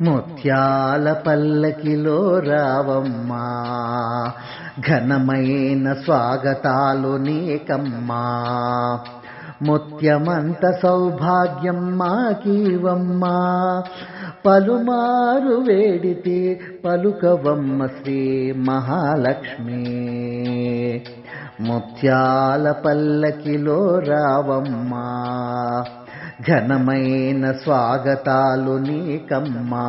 ముత్యాల పల్లకిలో రావమ్మా, ఘనమైన స్వాగతాలు నీకమ్మా. ముత్యమంత సౌభాగ్యం మాకీవమ్మా, పలుమారు వేడితే పలుకవమ్మ శ్రీ మహాలక్ష్మి. ముత్యాల పల్లకిలో రావమ్మా, ఘనమైన స్వాగతాలు నీకమ్మా.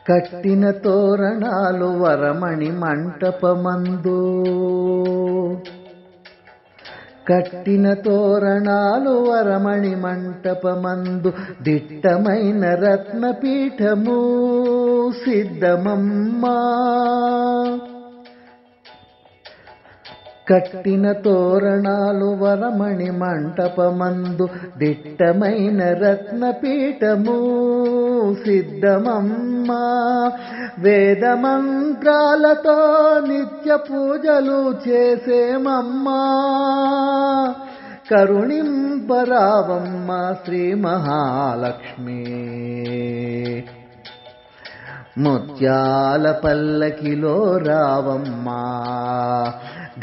కట్టిన తోరణాలు వరమణి మంటపమందు, కట్టిన తోరణాలు వరమణి మంటపమందు, దిట్టమైన రత్నపీఠము సిద్ధమమ్మా. కట్టిన తోరణాలు వరమణి మంటపమందు, దిట్టమైన రత్నపీఠము సిద్ధమమ్మా. వేద మంత్రాలతో నిత్య పూజలు చేసేమమ్మా, కరుణింపరావమ్మ శ్రీ మహాలక్ష్మి. ముత్యాల పల్లకిలో రావమ్మా,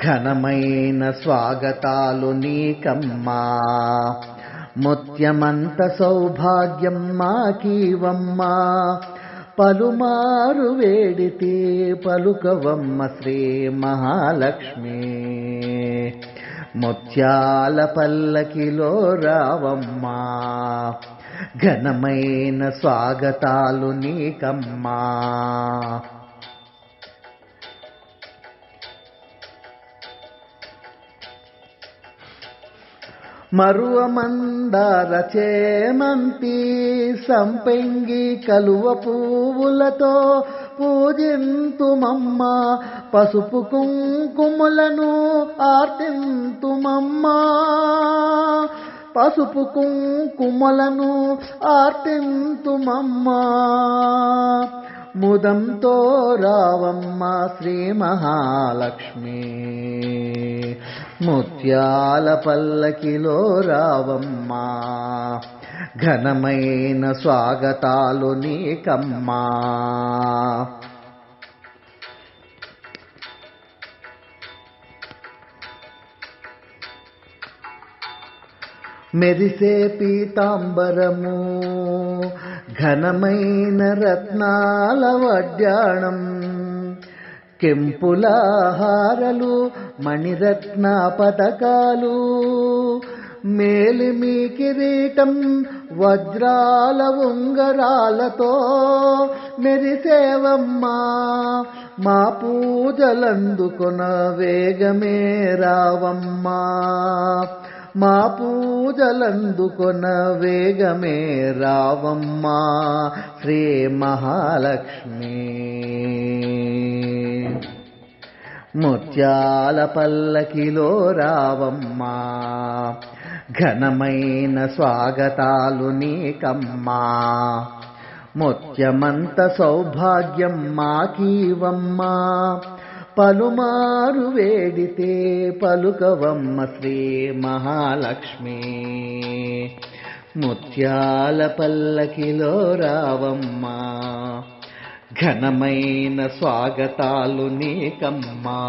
ఘనమైన స్వాగతాలు నీకమ్మా. ముత్యమంత సౌభాగ్యం మాకీవమ్మా, పలుమారు వేడితే పలుకవమ్మ శ్రీ మహాలక్ష్మి. ముత్యాల పల్లకిలో రావమ్మా, ఘనమైన స్వాగతాలు నీకమ్మా. మరువ మందార చేమంతి సంపెంగి కలువ పువ్వులతో పూజింతుమమ్మా, పసుపు కుంకుమలను ఆర్తింతుమమ్మా. పసుపు కుంకుమలను ఆర్తింతుమమ్మా, ముదంతో రావమ్మ శ్రీ మహాలక్ష్మి. ముత్యాల పల్లకిలో రావమ్మా, ఘనమైన స్వాగతాలు నీకమ్మా. మెరిసే పీతాంబరము, ఘనమైన రత్నాల వడ్డాణం, కెంపుల హారలు మణిరత్న పతకాలు, మేలిమి కిరీటం వజ్రాల ఉంగరాలతో మెరిసేవమ్మా. మా పూజలందుకొన వేగమే రావమ్మా, మా పూజలందుకొన వేగమే రావమ్మా శ్రీ మహాలక్ష్మి. ముత్యాల పల్లకిలో రావమ్మా, ఘనమైన స్వాగతాలు నీకమ్మా. ముత్యమంత సౌభాగ్యం మాకీవమ్మా, పలుమారు వేడితే పలుకవమ్మ శ్రీ మహాలక్ష్మి. ముత్యాల పల్లకిలో రావమ్మా, ఘనమైన స్వాగతాలు నీకమ్మా.